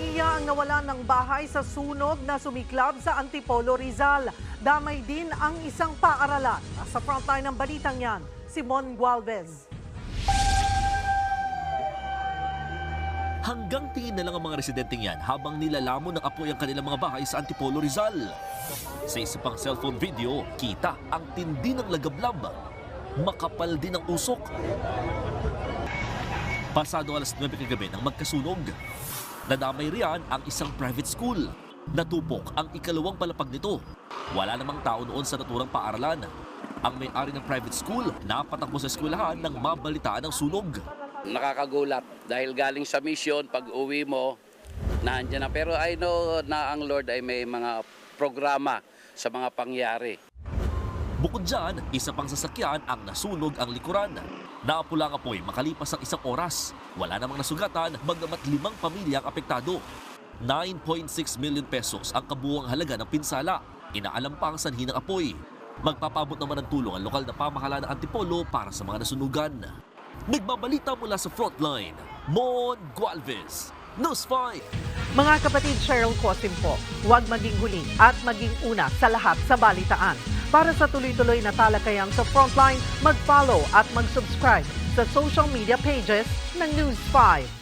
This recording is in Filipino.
pamilya ang nawalan ng bahay sa sunog na sumiklab sa Antipolo, Rizal. Damay din ang isang paaralan. Sa frontline ng balitang yan, Simon Gualvez. Hanggang tingin na lang ang mga residenteng yan habang nilalamon ng apoy ang kanilang mga bahay sa Antipolo, Rizal. Sa isa pang cellphone video, kita ang tindi ng lagablab. Makapal din ang usok. Pasado alas 9 kagabi nang magkasunog. Nadamay riyan ang isang private school. Natupok ang ikalawang palapag nito. Wala namang tao noon sa naturang paaralan. Ang may-ari ng private school napatakbo sa eskwelahan nang mabalitaan ang sunog. Nakakagulat dahil galing sa mission, pag uwi mo, nandiyan na. Pero I know na ang Lord ay may mga programa sa mga pangyari. Bukod dyan, isa pang sasakyan ang nasunog ang likuran. Naapula ang apoy makalipas ang isang oras. Wala namang nasugatan, bagamat 5 pamilya ang apektado. 9.6 million pesos ang kabuuang halaga ng pinsala. Inaalam pa ang sanhi ng apoy. Magpapabot naman ng tulong ang lokal na pamahalaan ng Antipolo para sa mga nasunugan. Nagbabalita mula sa frontline, Mon Gualvez, News 5. Mga kapatid, Cheryl Cosim po, huwag maging huli at maging una sa lahat sa balitaan. Para sa tuloy-tuloy na talakayan sa frontline, mag-follow at mag-subscribe sa social media pages ng News 5.